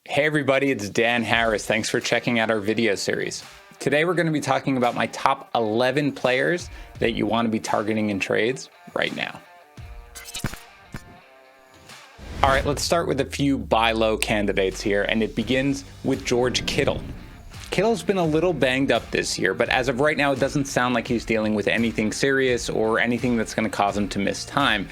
Hey everybody, it's Dan Harris. Thanks for checking out our video series. Today we're going to be talking about my top 11 players that you want to be targeting in trades right now. All right, let's start with a few buy low candidates here, and it begins with George Kittle. Kittle's been a little banged up this year, but as of right now, it doesn't sound like he's dealing with anything serious or anything that's going to cause him to miss time.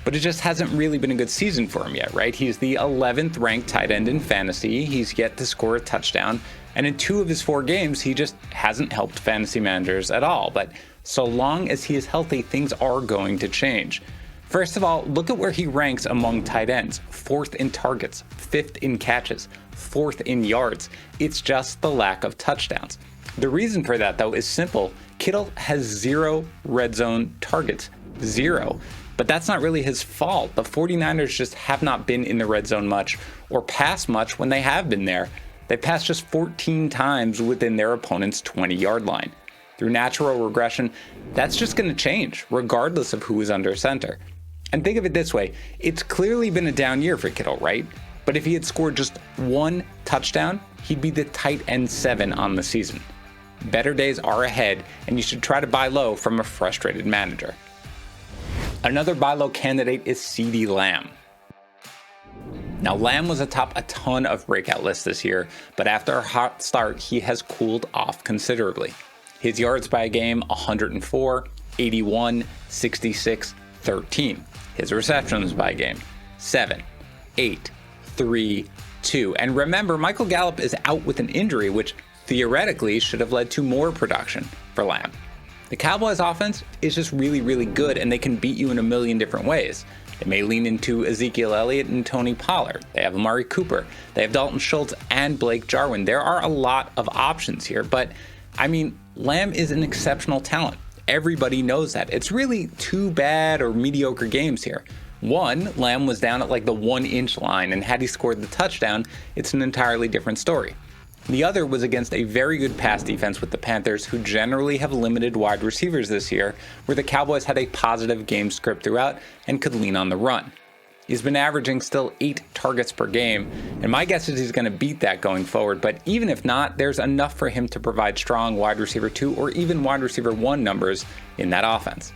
But it just hasn't really been a good season for him yet, right? He's the 11th ranked tight end in fantasy. He's yet to score a touchdown. And in 2 of his 4 games, he just hasn't helped fantasy managers at all. But so long as he is healthy, things are going to change. First of all, look at where he ranks among tight ends. 4th in targets, 5th in catches, 4th in yards. It's just the lack of touchdowns. The reason for that, though, is simple. Kittle has 0 red zone targets. 0. But that's not really his fault. The 49ers just have not been in the red zone much or passed much when they have been there. They passed just 14 times within their opponent's 20-yard line. Through natural regression, that's just going to change regardless of who is under center. And think of it this way, it's clearly been a down year for Kittle, right? But if he had scored just 1 touchdown, he'd be the tight end 7 on the season. Better days are ahead, and you should try to buy low from a frustrated manager. Another buy low candidate is CeeDee Lamb. Now, Lamb was atop a ton of breakout lists this year, but after a hot start, he has cooled off considerably. His yards by game, 104, 81, 66, 13. His receptions by game, 7, 8, 3, 2. And remember, Michael Gallup is out with an injury, which theoretically should have led to more production for Lamb. The Cowboys offense is just really good, and they can beat you in a million different ways. They may lean into Ezekiel Elliott and Tony Pollard. They have Amari Cooper. They have Dalton Schultz and Blake Jarwin. There are a lot of options here, but I mean, Lamb is an exceptional talent. Everybody knows that. It's really 2 bad or mediocre games here. One, Lamb was down at like the 1-inch line, and had he scored the touchdown, it's an entirely different story. The other was against a very good pass defense with the Panthers, who generally have limited wide receivers this year, where the Cowboys had a positive game script throughout and could lean on the run. He's been averaging still 8 targets per game, and my guess is he's going to beat that going forward, but even if not, there's enough for him to provide strong wide receiver 2 or even wide receiver 1 numbers in that offense.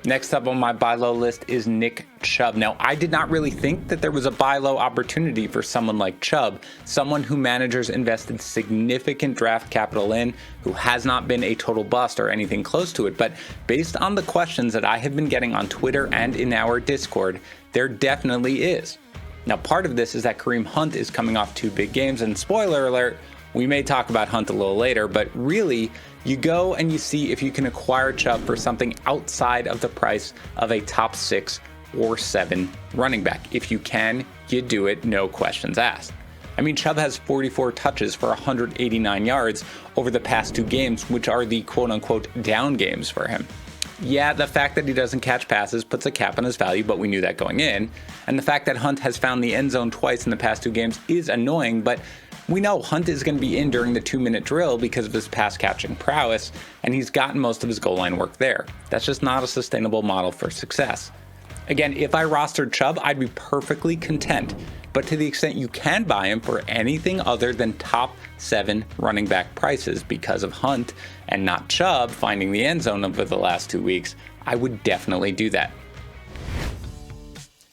Next up on my buy low list is Nick Chubb. Now, I did not really think that there was a buy low opportunity for someone like Chubb, someone who managers invested significant draft capital in, who has not been a total bust or anything close to it. But based on the questions that I have been getting on Twitter and in our Discord, there definitely is. Now, part of this is that Kareem Hunt is coming off 2 big games, and spoiler alert, we may talk about Hunt a little later, but really, you go and you see if you can acquire Chubb for something outside of the price of a top 6 or 7 running back. If you can, you do it, no questions asked. I mean, Chubb has 44 touches for 189 yards over the past 2 games, which are the quote-unquote down games for him. Yeah, the fact that he doesn't catch passes puts a cap on his value, but we knew that going in. And the fact that Hunt has found the end zone twice in the past 2 games is annoying, but we know Hunt is going to be in during the 2-minute drill because of his pass catching prowess, and he's gotten most of his goal line work there. That's just not a sustainable model for success. Again, if I rostered Chubb, I'd be perfectly content, but to the extent you can buy him for anything other than top 7 running back prices because of Hunt and not Chubb finding the end zone over the last 2 weeks, I would definitely do that.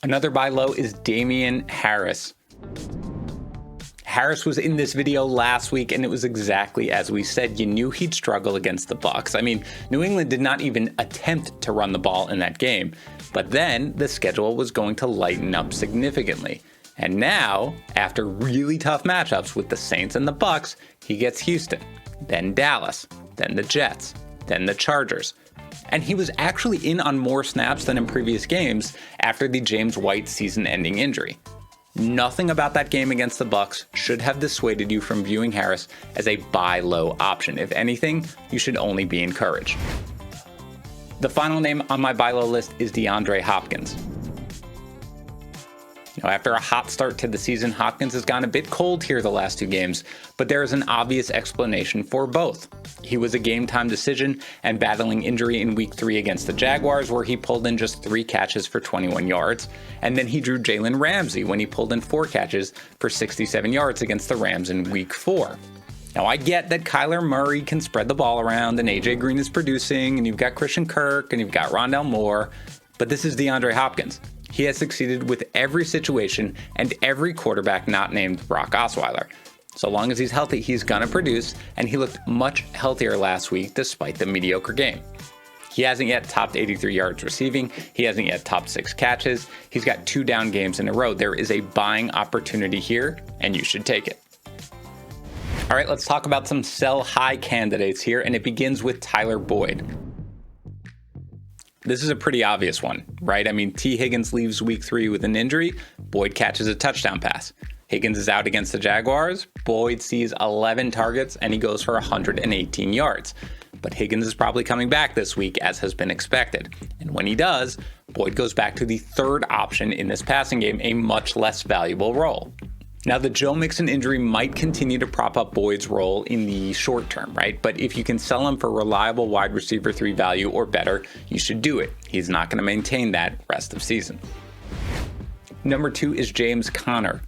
Another buy low is Damien Harris. Harris was in this video last week, and it was exactly as we said. You knew he'd struggle against the Bucs. I mean, New England did not even attempt to run the ball in that game, but then the schedule was going to lighten up significantly. And now, after really tough matchups with the Saints and the Bucs, he gets Houston, then Dallas, then the Jets, then the Chargers. And he was actually in on more snaps than in previous games after the James White season-ending injury. Nothing about that game against the Bucs should have dissuaded you from viewing Harris as a buy low option. If anything, you should only be encouraged. The final name on my buy low list is DeAndre Hopkins. Now, after a hot start to the season, Hopkins has gone a bit cold here the last 2 games, but there is an obvious explanation for both. He was a game-time decision and battling injury in Week 3 against the Jaguars, where he pulled in just 3 catches for 21 yards, and then he drew Jalen Ramsey when he pulled in 4 catches for 67 yards against the Rams in Week 4. Now, I get that Kyler Murray can spread the ball around, and AJ Green is producing, and you've got Christian Kirk, and you've got Rondale Moore, but this is DeAndre Hopkins. He has succeeded with every situation and every quarterback not named Brock Osweiler. So long as he's healthy, he's gonna produce, and he looked much healthier last week despite the mediocre game. He hasn't yet topped 83 yards receiving. He hasn't yet topped 6 catches. He's got 2 down games in a row. There is a buying opportunity here, and you should take it. All right, let's talk about some sell high candidates here, and it begins with Tyler Boyd. This is a pretty obvious one, right? I mean, T. Higgins leaves Week 3 with an injury. Boyd catches a touchdown pass. Higgins is out against the Jaguars. Boyd sees 11 targets and he goes for 118 yards. But Higgins is probably coming back this week, as has been expected. And when he does, Boyd goes back to the 3rd option in this passing game, a much less valuable role. Now, the Joe Mixon injury might continue to prop up Boyd's role in the short term, right? But if you can sell him for reliable wide receiver 3 value or better, you should do it. He's not going to maintain that rest of season. Number 2 is James Conner.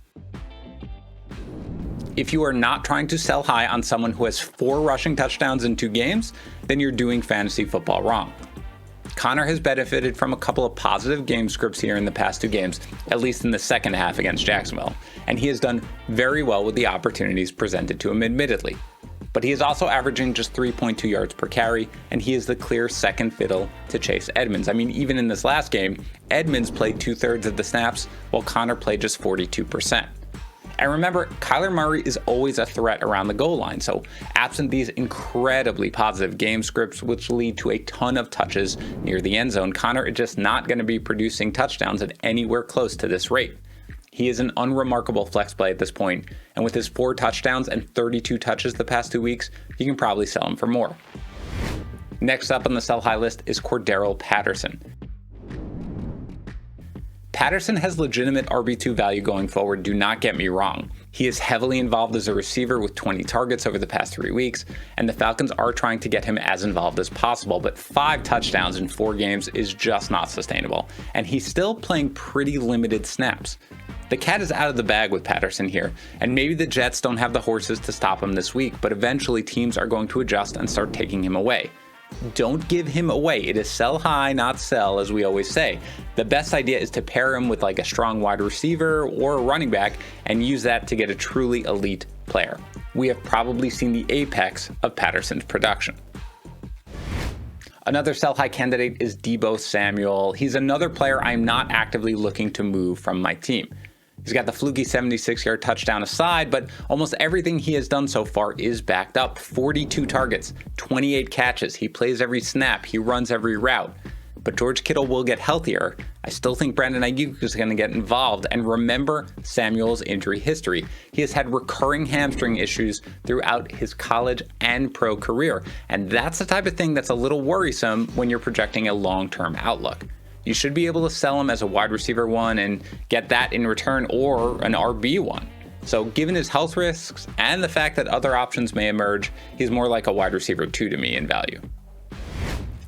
If you are not trying to sell high on someone who has 4 rushing touchdowns in 2 games, then you're doing fantasy football wrong. Conner has benefited from a couple of positive game scripts here in the past 2 games, at least in the second half against Jacksonville, and he has done very well with the opportunities presented to him admittedly. But he is also averaging just 3.2 yards per carry, and he is the clear second fiddle to Chase Edmonds. I mean, even in this last game, Edmonds played 2/3 of the snaps, while Conner played just 42%. And remember, Kyler Murray is always a threat around the goal line, so absent these incredibly positive game scripts, which lead to a ton of touches near the end zone, Conner is just not going to be producing touchdowns at anywhere close to this rate. He is an unremarkable flex play at this point, and with his 4 touchdowns and 32 touches the past 2 weeks, you can probably sell him for more. Next up on the sell high list is CORDARRELLE Patterson. Patterson has legitimate RB2 value going forward, do not get me wrong. He is heavily involved as a receiver with 20 targets over the past 3 weeks, and the Falcons are trying to get him as involved as possible, but 5 touchdowns in 4 games is just not sustainable, and he's still playing pretty limited snaps. The cat is out of the bag with Patterson here, and maybe the Jets don't have the horses to stop him this week, but eventually teams are going to adjust and start taking him away. Don't give him away. It is sell high, not sell, as we always say. The best idea is to pair him with like a strong wide receiver or a running back and use that to get a truly elite player. We have probably seen the apex of Patterson's production. Another sell high candidate is Deebo Samuel. He's another player I'm not actively looking to move from my team. He's got the fluky 76-yard touchdown aside, but almost everything he has done so far is backed up. 42 targets, 28 catches. He plays every snap. He runs every route. But George Kittle will get healthier. I still think Brandon Ayuk is going to get involved. And remember Samuel's injury history. He has had recurring hamstring issues throughout his college and pro career. And that's the type of thing that's a little worrisome when you're projecting a long-term outlook. You should be able to sell him as a wide receiver 1 and get that in return, or an RB1. So given his health risks and the fact that other options may emerge, he's more like a wide receiver 2 to me in value.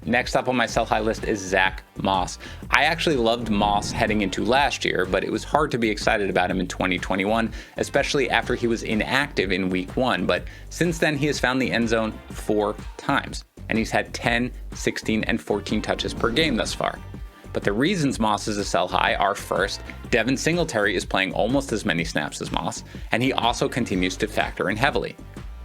Next up on my sell high list is Zach Moss. I actually loved Moss heading into last year, but it was hard to be excited about him in 2021, especially after he was inactive in week 1. But since then, he has found the end zone 4 times, and he's had 10, 16, and 14 touches per game thus far. But the reasons Moss is a sell high are, first, Devin Singletary is playing almost as many snaps as Moss, and he also continues to factor in heavily.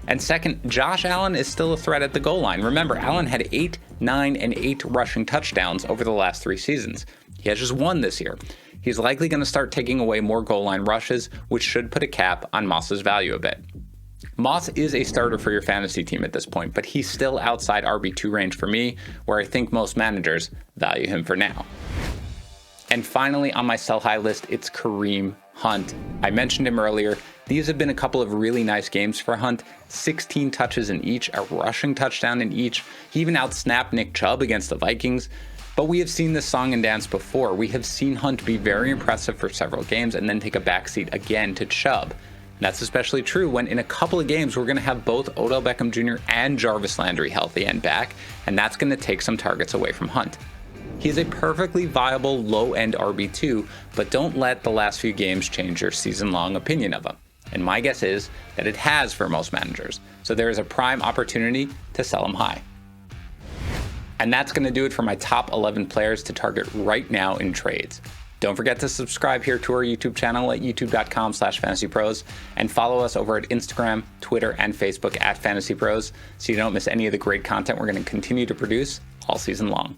And second, Josh Allen is still a threat at the goal line. Remember, Allen had 8, 9, and 8 rushing touchdowns over the last 3 seasons. He has just 1 this year. He's likely going to start taking away more goal line rushes, which should put a cap on Moss's value a bit. Moss is a starter for your fantasy team at this point, but he's still outside RB2 range for me, where I think most managers value him for now. And finally on my sell high list, it's Kareem Hunt. I mentioned him earlier. These have been a couple of really nice games for Hunt. 16 touches in each, a rushing touchdown in each. He even outsnapped Nick Chubb against the Vikings. But we have seen this song and dance before. We have seen Hunt be very impressive for several games and then take a backseat again to Chubb. That's especially true when in a couple of games we're going to have both Odell Beckham Jr. and Jarvis Landry healthy and back, and that's going to take some targets away from Hunt. He is a perfectly viable low-end RB2, but don't let the last few games change your season-long opinion of him. And my guess is that it has for most managers, so there is a prime opportunity to sell him high. And that's going to do it for my top 11 players to target right now in trades. Don't forget to subscribe here to our YouTube channel at youtube.com/FantasyPros and follow us over at Instagram, Twitter, and Facebook at FantasyPros so you don't miss any of the great content we're going to continue to produce all season long.